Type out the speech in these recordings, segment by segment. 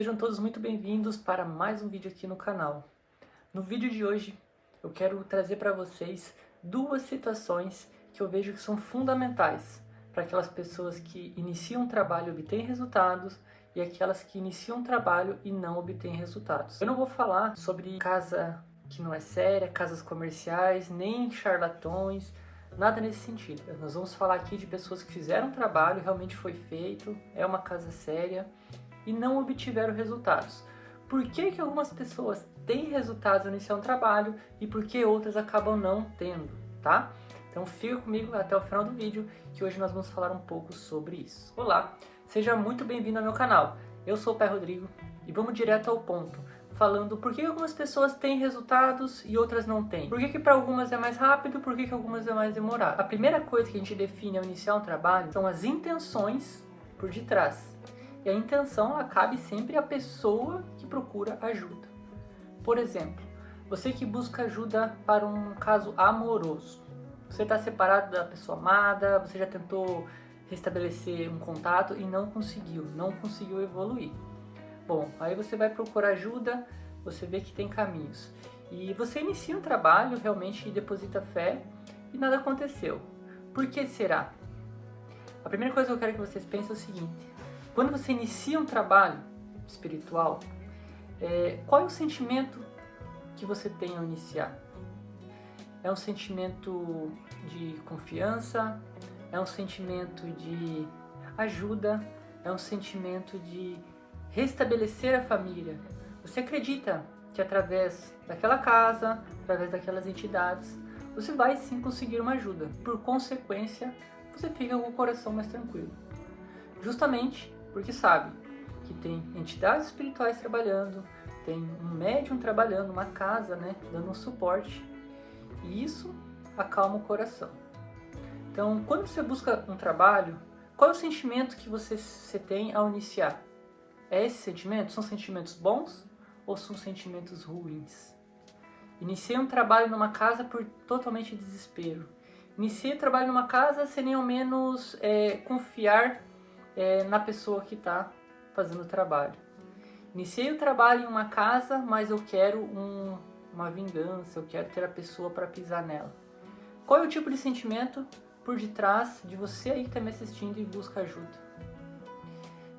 Sejam todos muito bem-vindos para mais um vídeo aqui no canal. No vídeo de hoje eu quero trazer para vocês duas situações que eu vejo que são fundamentais para aquelas pessoas que iniciam um trabalho e obtêm resultados e aquelas que iniciam um trabalho e não obtêm resultados. Eu não vou falar sobre casa que não é séria, casas comerciais, nem charlatões, nada nesse sentido. Nós vamos falar aqui de pessoas que fizeram um trabalho, realmente foi feito, é uma casa séria e não obtiveram resultados. Por que que algumas pessoas têm resultados ao iniciar um trabalho e por que outras acabam não tendo, tá? Então fica comigo até o final do vídeo, que hoje nós vamos falar um pouco sobre isso. Olá, seja muito bem-vindo ao meu canal. Eu sou o Pai Rodrigo e vamos direto ao ponto, falando por que algumas pessoas têm resultados e outras não têm. Por que que para algumas é mais rápido, por que que algumas é mais demorado. A primeira coisa que a gente define ao iniciar um trabalho são as intenções por detrás. E a intenção, ela cabe sempre à pessoa que procura ajuda. Por exemplo, você que busca ajuda para um caso amoroso. Você está separado da pessoa amada, você já tentou restabelecer um contato e não conseguiu evoluir. Bom, aí você vai procurar ajuda, você vê que tem caminhos. E você inicia um trabalho, realmente deposita fé e nada aconteceu. Por que será? A primeira coisa que eu quero que vocês pensem é o seguinte: quando você inicia um trabalho espiritual, qual é o sentimento que você tem ao iniciar? É um sentimento de confiança? É um sentimento de ajuda? É um sentimento de restabelecer a família? Você acredita que através daquela casa, através daquelas entidades, você vai sim conseguir uma ajuda. Por consequência, você fica com o coração mais tranquilo. Justamente porque sabe que tem entidades espirituais trabalhando, tem um médium trabalhando, uma casa, né, dando um suporte, e isso acalma o coração. Então, quando você busca um trabalho, qual é o sentimento que você tem ao iniciar? É esse sentimento? São sentimentos bons ou são sentimentos ruins? Iniciei um trabalho numa casa por totalmente desespero. Iniciei um trabalho numa casa sem nem ao menos confiar na pessoa que está fazendo o trabalho. Iniciei o trabalho em uma casa, mas eu quero uma vingança, eu quero ter a pessoa para pisar nela. Qual é o tipo de sentimento por detrás de você aí que está me assistindo e busca ajuda?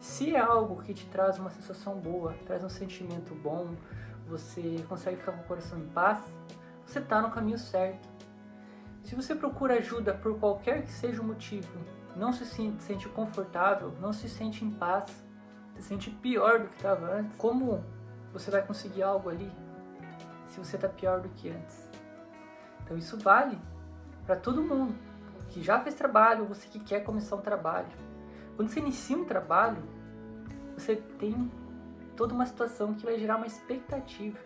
Se é algo que te traz uma sensação boa, traz um sentimento bom, você consegue ficar com o coração em paz, você está no caminho certo. Se você procura ajuda por qualquer que seja o motivo, não se sente confortável, não se sente em paz, se sente pior do que estava antes, como você vai conseguir algo ali se você está pior do que antes? Então isso vale para todo mundo que já fez trabalho, você que quer começar um trabalho. Quando você inicia um trabalho, você tem toda uma situação que vai gerar uma expectativa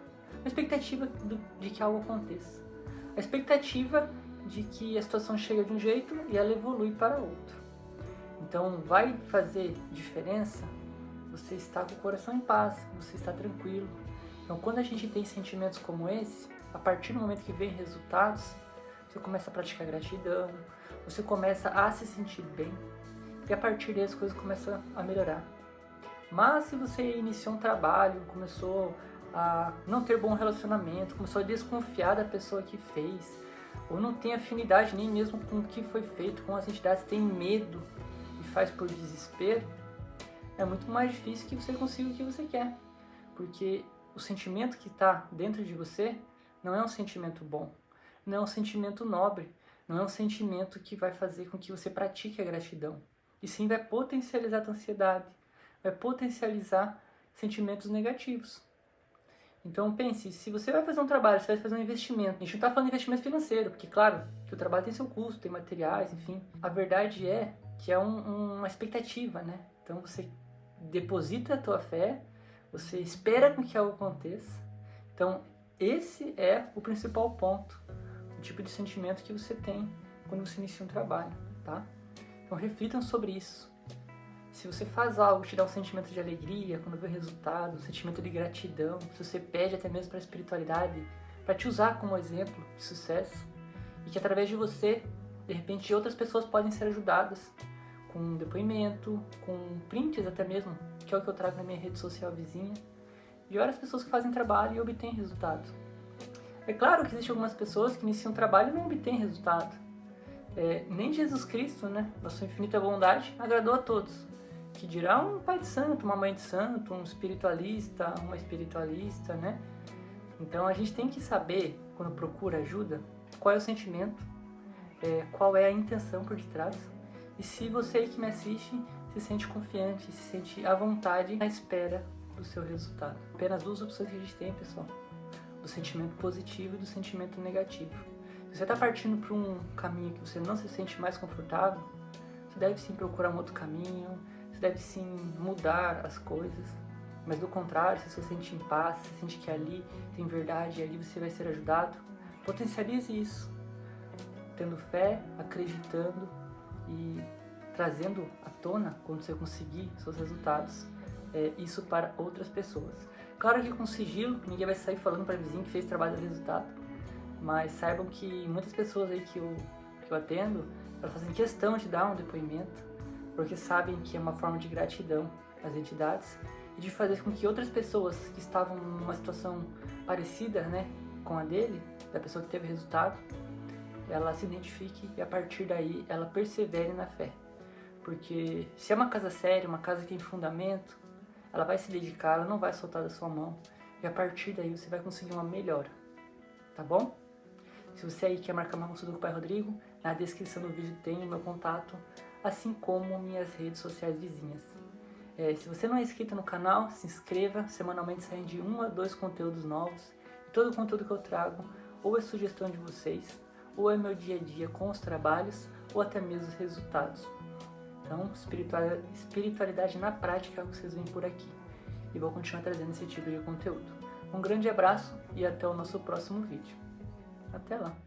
de que algo aconteça, a expectativa de que a situação chega de um jeito e ela evolui para outro. Então vai fazer diferença você estar com o coração em paz, você está tranquilo. Então quando a gente tem sentimentos como esse, a partir do momento que vem resultados, você começa a praticar gratidão, você começa a se sentir bem e a partir daí as coisas começam a melhorar. Mas se você iniciou um trabalho, começou a não ter bom relacionamento, começou a desconfiar da pessoa que fez, ou não tem afinidade nem mesmo com o que foi feito, com as entidades, tem medo e faz por desespero, é muito mais difícil que você consiga o que você quer. Porque o sentimento que está dentro de você não é um sentimento bom, não é um sentimento nobre, não é um sentimento que vai fazer com que você pratique a gratidão. E sim vai potencializar a ansiedade, vai potencializar sentimentos negativos. Então pense, se você vai fazer um trabalho, você vai fazer um investimento, a gente não está falando de investimento financeiro, porque claro, que o trabalho tem seu custo, tem materiais, enfim. A verdade é que é uma expectativa, né? Então você deposita a tua fé, você espera com que algo aconteça. Então esse é o principal ponto, o tipo de sentimento que você tem quando você inicia um trabalho, tá? Então reflitam sobre isso. Se você faz algo que te dá um sentimento de alegria, quando vê o resultado, um sentimento de gratidão, se você pede até mesmo para a espiritualidade, para te usar como exemplo de sucesso, e que através de você, de repente outras pessoas podem ser ajudadas com depoimento, com prints até mesmo, que é o que eu trago na minha rede social vizinha, de várias pessoas que fazem trabalho e obtêm resultado. É claro que existem algumas pessoas que iniciam trabalho e não obtêm resultado. Nem Jesus Cristo, né, na sua infinita bondade, agradou a todos. Que dirá um pai de santo, uma mãe de santo, um espiritualista, uma espiritualista, né? Então a gente tem que saber, quando procura ajuda, qual é o sentimento, qual é a intenção por detrás. E se você aí que me assiste se sente confiante, se sente à vontade na espera do seu resultado. Apenas duas opções que a gente tem, pessoal. Do sentimento positivo e do sentimento negativo. Se você está partindo para um caminho que você não se sente mais confortável, você deve sim procurar um outro caminho, você deve sim mudar as coisas. Mas do contrário, se você sente em paz, se sente que ali tem verdade e ali você vai ser ajudado, potencialize isso. Tendo fé, acreditando e trazendo à tona, quando você conseguir seus resultados, isso para outras pessoas. Claro que com sigilo, ninguém vai sair falando para vizinho que fez trabalho de resultado, mas saibam que muitas pessoas aí que eu atendo, elas fazem questão de dar um depoimento, porque sabem que é uma forma de gratidão às entidades e de fazer com que outras pessoas que estavam numa situação parecida, né, com a dele, da pessoa que teve resultado, ela se identifique e a partir daí ela persevere na fé. Porque se é uma casa séria, uma casa que tem fundamento, ela vai se dedicar, ela não vai soltar da sua mão e a partir daí você vai conseguir uma melhora, tá bom? Se você aí quer marcar uma consulta com o Pai Rodrigo, na descrição do vídeo tem o meu contato, assim como minhas redes sociais vizinhas. Se você não é inscrito no canal, se inscreva, semanalmente saem de 1 a 2 conteúdos novos. E todo o conteúdo que eu trago, ou é sugestão de vocês, ou é meu dia a dia com os trabalhos, ou até mesmo os resultados. Então, espiritualidade na prática é o que vocês veem por aqui. E vou continuar trazendo esse tipo de conteúdo. Um grande abraço e até o nosso próximo vídeo. Até lá!